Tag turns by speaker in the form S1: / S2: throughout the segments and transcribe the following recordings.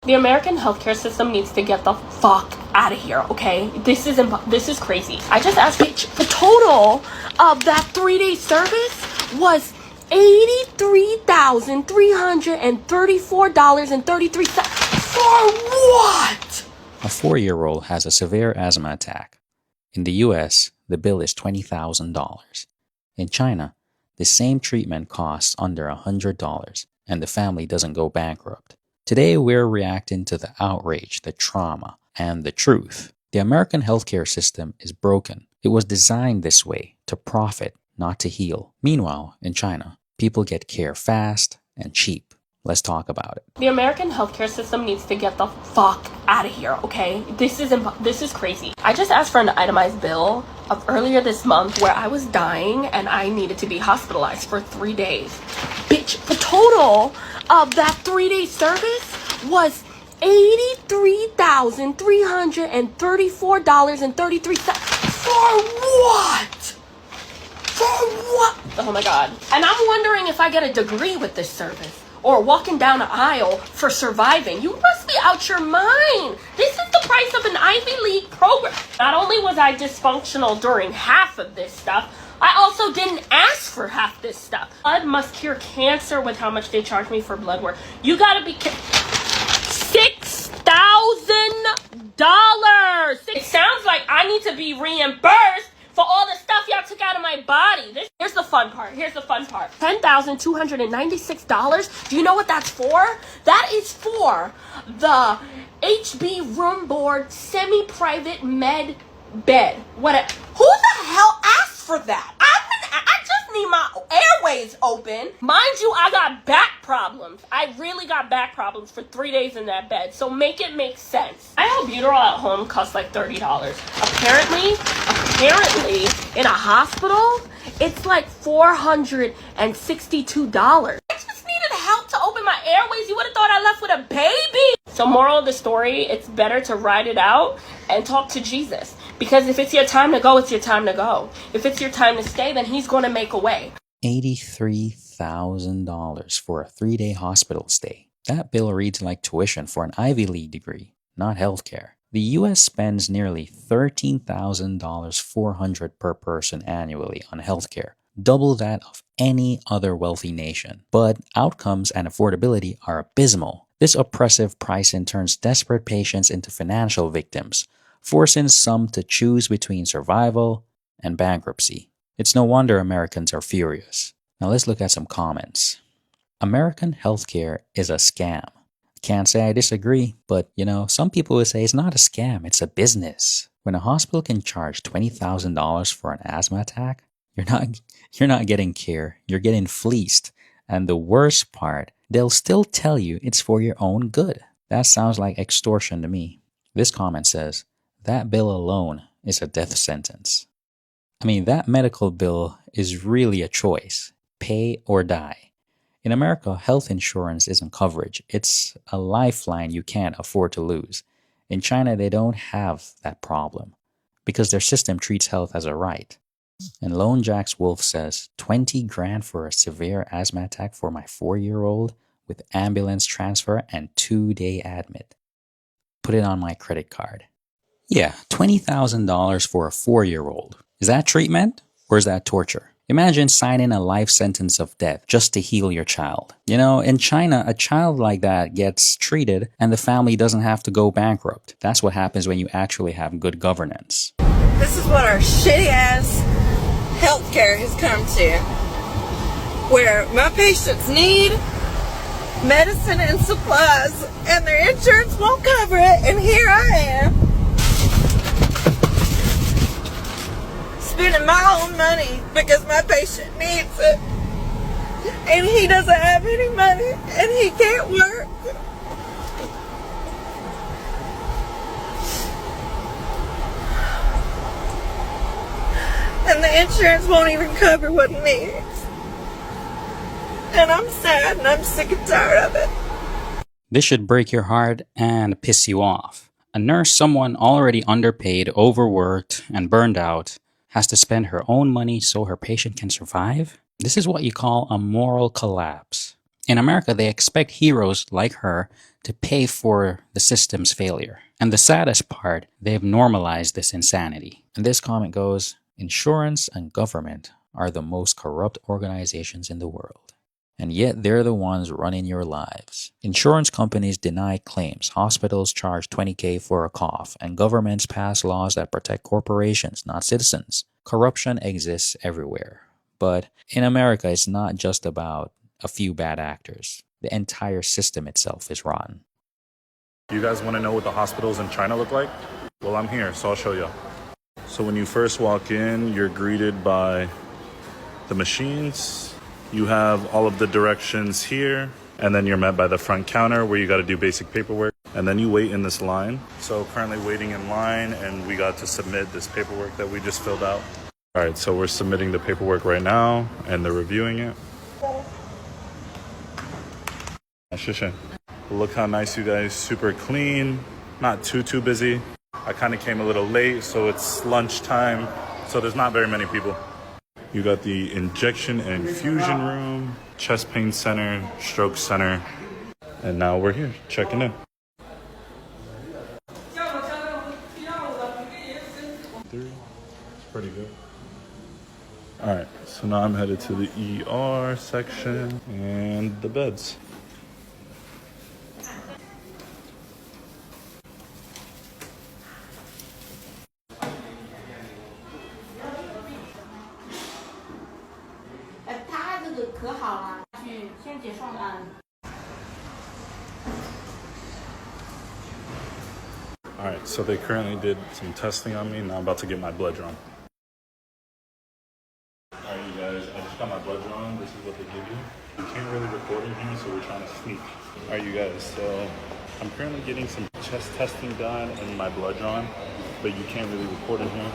S1: The American healthcare system needs to get the fuck out of here, okay? This is crazy. I just asked the total of that 3-day service was $83,334.33. For what?
S2: A 4-year-old has a severe asthma attack. In the US, the bill is $20,000. In China, the same treatment costs under $100, and the family doesn't go bankrupt. Today, we're reacting to the outrage, the trauma, and the truth. The American healthcare system is broken. It was designed this way, to profit, not to heal. Meanwhile, in China, people get care fast and cheap. Let's talk about it.
S1: The American healthcare system needs to get the fuck out of here, okay? This is crazy. I just asked for an itemized bill of earlier this month where I was dying and I needed to be hospitalized for 3 days. Bitch, the total of that 3-day service was $83,334.33. For what? For what? Oh my god. And I'm wondering if I get a degree with this service. Or walking down an aisle for surviving. You must be out your mind. This is the price of an Ivy League program. Not only was I dysfunctional during half of this stuff, I also didn't ask for half this stuff. Blood must cure cancer with how much they charge me for blood work. You gotta be $6,000. It sounds like I need to be reimbursed for all the stuff y'all took out of my body. Here's the fun part. $10,296. Do you know what that's for? That is for the HB room board semi-private med bed. Who the hell asked for that? I just need my airways open. Mind you, I got back problems. I really got back problems for 3 days in that bed. So make it make sense. My albuterol at home costs like $30. Apparently, in a hospital, it's like $462. I just needed help to open my airways. You would have thought I left with a baby. So moral of the story, it's better to ride it out and talk to Jesus. Because if it's your time to go, it's your time to go. If it's your time to stay, then he's going to make a way.
S2: $83,000 for a 3-day hospital stay. That bill reads like tuition for an Ivy League degree, not healthcare. The US spends nearly $13,400 per person annually on healthcare, double that of any other wealthy nation. But outcomes and affordability are abysmal. This oppressive pricing turns desperate patients into financial victims, forcing some to choose between survival and bankruptcy. It's no wonder Americans are furious. Now let's look at some comments. American healthcare is a scam. Can't say I disagree, but some people would say it's not a scam, it's a business. When a hospital can charge $20,000 for an asthma attack, you're not getting care, you're getting fleeced. And the worst part, they'll still tell you it's for your own good. That sounds like extortion to me. This comment says, that bill alone is a death sentence. I mean, that medical bill is really a choice, pay or die. In America, health insurance isn't coverage. It's a lifeline you can't afford to lose. In China, they don't have that problem because their system treats health as a right. And Lone Jack's Wolf says, 20 grand for a severe asthma attack for my 4-year-old with ambulance transfer and 2-day admit. Put it on my credit card. Yeah, $20,000 for a 4-year-old. Is that treatment or is that torture? Imagine signing a life sentence of death just to heal your child. In China, a child like that gets treated and the family doesn't have to go bankrupt. That's what happens when you actually have good governance.
S3: This is what our shitty-ass healthcare has come to. Where my patients need medicine and supplies and their insurance won't cover it, and here I am spending my own money because my patient needs it, and he doesn't have any money and he can't work. And the insurance won't even cover what he needs. And I'm sad and I'm sick and tired of it.
S2: This should break your heart and piss you off. A nurse, someone already underpaid, overworked, and burned out, has to spend her own money so her patient can survive? This is what you call a moral collapse. In America, they expect heroes like her to pay for the system's failure. And the saddest part, they've normalized this insanity. And this comment goes, insurance and government are the most corrupt organizations in the world. And yet they're the ones running your lives. Insurance companies deny claims, hospitals charge $20,000 for a cough, and governments pass laws that protect corporations, not citizens. Corruption exists everywhere. But in America, it's not just about a few bad actors. The entire system itself is rotten.
S4: You guys want to know what the hospitals in China look like? Well, I'm here, so I'll show you. So when you first walk in, you're greeted by the machines. You have all of the directions here, and then you're met by the front counter where you got to do basic paperwork. And then you wait in this line. So currently waiting in line, and we got to submit this paperwork that we just filled out. All right, so we're submitting the paperwork right now, and they're reviewing it. Look how nice, you guys. Super clean, not too busy. I kind of came a little late, so it's lunchtime, so there's not very many people. You got the injection and infusion room, chest pain center, stroke center, and now we're here checking in. Pretty good. All right, so now I'm headed to the ER section and the beds. All right, so they currently did some testing on me. Now I'm about to get my blood drawn. All right, you guys, I just got my blood drawn. This is what they give you. You can't really record in here, so we're trying to sneak. All right, you guys, so I'm currently getting some chest testing done and my blood drawn, but you can't really record in here.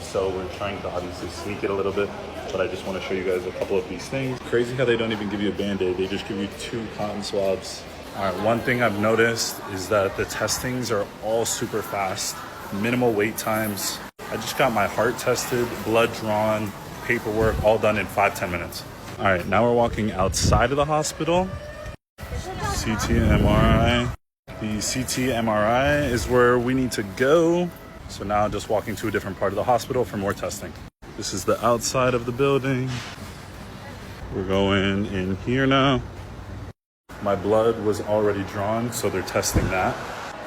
S4: So we're trying to obviously sneak it a little bit, but I just want to show you guys a couple of these things. Crazy how they don't even give you a Band-Aid. They just give you 2 cotton swabs. All right, one thing I've noticed is that the testings are all super fast, minimal wait times. I just got my heart tested, blood drawn, paperwork, all done in 5-10 minutes. All right, now we're walking outside of the hospital. CT MRI. The CT MRI is where we need to go. So now just walking to a different part of the hospital for more testing. This is the outside of the building. We're going in here now. My blood was already drawn, so they're testing that.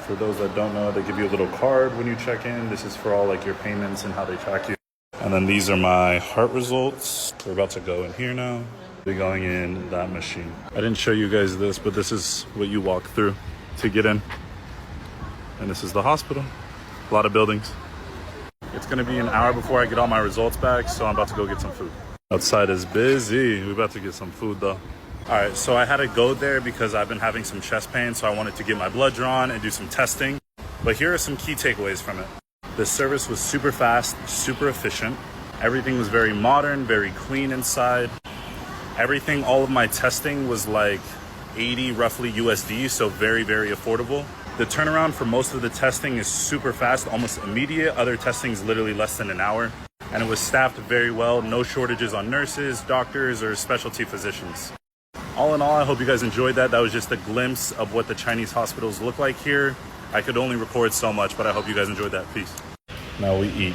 S4: For those that don't know, they give you a little card when you check in. This is for all like your payments and how they track you. And then these are my heart results. We're about to go in here now. We're going in that machine. I didn't show you guys this, but this is what you walk through to get in. And this is the hospital. A lot of buildings. It's gonna be an hour before I get all my results back, so I'm about to go get some food. Outside is busy. We're about to get some food though. All right, so I had to go there because I've been having some chest pain, so I wanted to get my blood drawn and do some testing. But here are some key takeaways from it. The service was super fast, super efficient. Everything was very modern, very clean inside. Everything, all of my testing was like 80 roughly USD, so very, very affordable. The turnaround for most of the testing is super fast, almost immediate. Other testing is literally less than an hour. And it was staffed very well. No shortages on nurses, doctors, or specialty physicians. All in all, I hope you guys enjoyed that. That was just a glimpse of what the Chinese hospitals look like here. I could only record so much, but I hope you guys enjoyed that. Peace. Now we eat.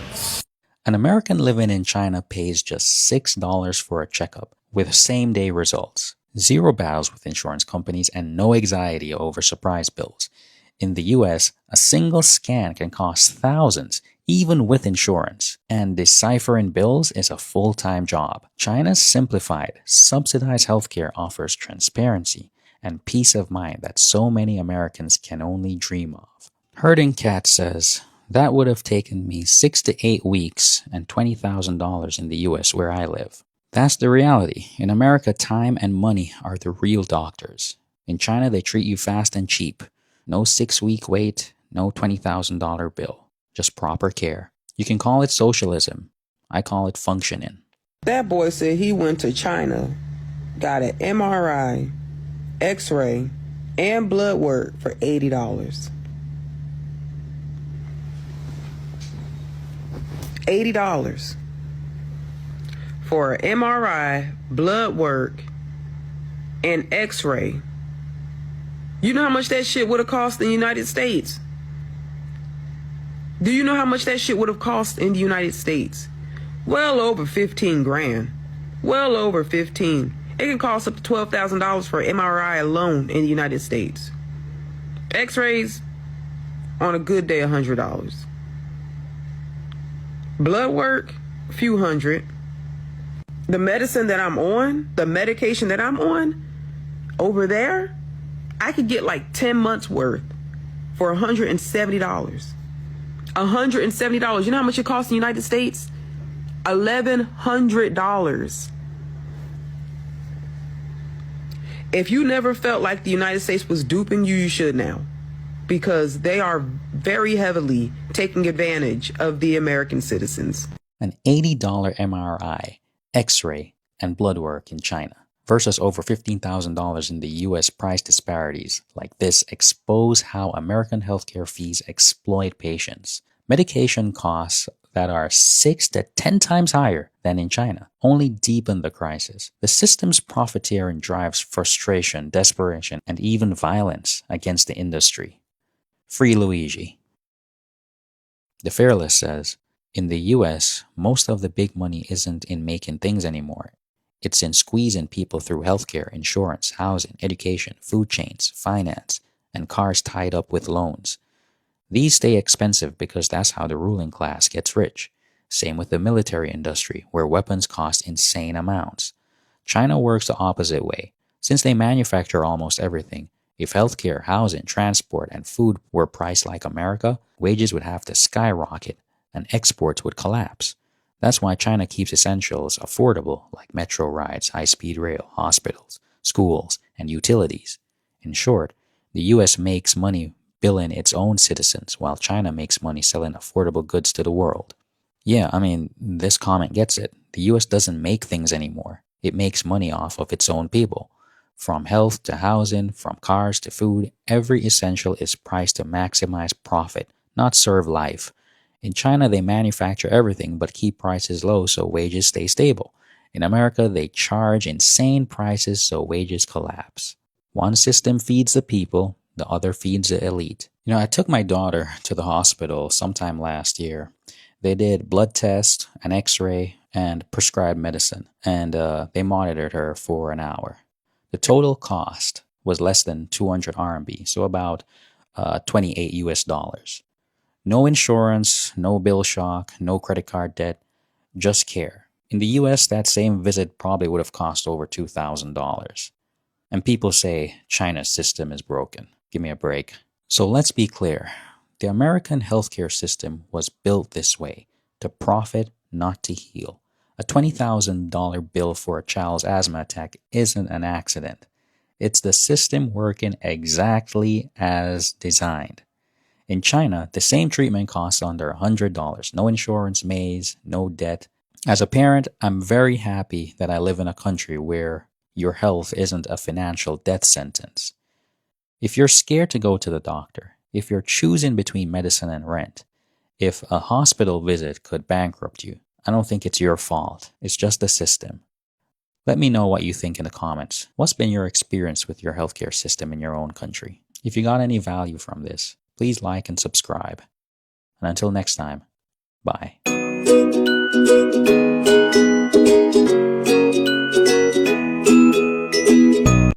S2: An American living in China pays just $6 for a checkup with same-day results. 0 battles with insurance companies and no anxiety over surprise bills. In the US, a single scan can cost thousands, even with insurance. And deciphering bills is a full-time job. China's simplified, subsidized healthcare offers transparency and peace of mind that so many Americans can only dream of. Herding Cat says, that would have taken me 6 to 8 weeks and $20,000 in the US where I live. That's the reality. In America, time and money are the real doctors. In China, they treat you fast and cheap. No 6-week wait, no $20,000 bill. Just proper care. You can call it socialism. I call it functioning.
S5: That boy said he went to China, got an MRI, X-ray, and blood work for $80. $80 for an MRI, blood work, and x-ray. You know how much that shit would have cost in the United States? Do you know how much that shit would have cost in the United States? Well over 15 grand. Well over 15. It can cost up to $12,000 for MRI alone in the United States. X-rays, on a good day, $100. Blood work, a few hundred. The medicine that I'm on, the medication that I'm on, over there, I could get like 10 months worth for $170. $170. You know how much it costs in the United States? $1,100. If you never felt like the United States was duping you, you should now. Because they are very heavily taking advantage of the American citizens.
S2: An $80 MRI, X-ray, and blood work in China versus over $15,000 in the US price disparities like this expose how American healthcare fees exploit patients. Medication costs that are 6 to 10 times higher than in China only deepen the crisis. The system's profiteering drives frustration, desperation, and even violence against the industry. Free Luigi. The Fearless says, in the US, most of the big money isn't in making things anymore. It's in squeezing people through healthcare, insurance, housing, education, food chains, finance, and cars tied up with loans. These stay expensive because that's how the ruling class gets rich. Same with the military industry, where weapons cost insane amounts. China works the opposite way. Since they manufacture almost everything, if healthcare, housing, transport, and food were priced like America, wages would have to skyrocket and exports would collapse. That's why China keeps essentials affordable like metro rides, high-speed rail, hospitals, schools, and utilities. In short, the US makes money billing its own citizens while China makes money selling affordable goods to the world. Yeah, I mean, this comment gets it. The US doesn't make things anymore. It makes money off of its own people. From health to housing, from cars to food, every essential is priced to maximize profit, not serve life. In China, they manufacture everything but keep prices low so wages stay stable. In America, they charge insane prices so wages collapse. One system feeds the people, the other feeds the elite. You know, I took my daughter to the hospital sometime last year. They did blood test, an x-ray, and prescribed medicine, and they monitored her for an hour. The total cost was less than 200 RMB, so about 28 US dollars. No insurance, no bill shock, no credit card debt, just care. In the US, that same visit probably would have cost over $2,000. And people say China's system is broken. Give me a break. So let's be clear. The American healthcare system was built this way, to profit, not to heal. A $20,000 bill for a child's asthma attack isn't an accident. It's the system working exactly as designed. In China, the same treatment costs under $100. No insurance maze, no debt. As a parent, I'm very happy that I live in a country where your health isn't a financial death sentence. If you're scared to go to the doctor, if you're choosing between medicine and rent, if a hospital visit could bankrupt you, I don't think it's your fault. It's just the system. Let me know what you think in the comments. What's been your experience with your healthcare system in your own country? If you got any value from this, please like and subscribe. And until next time, bye.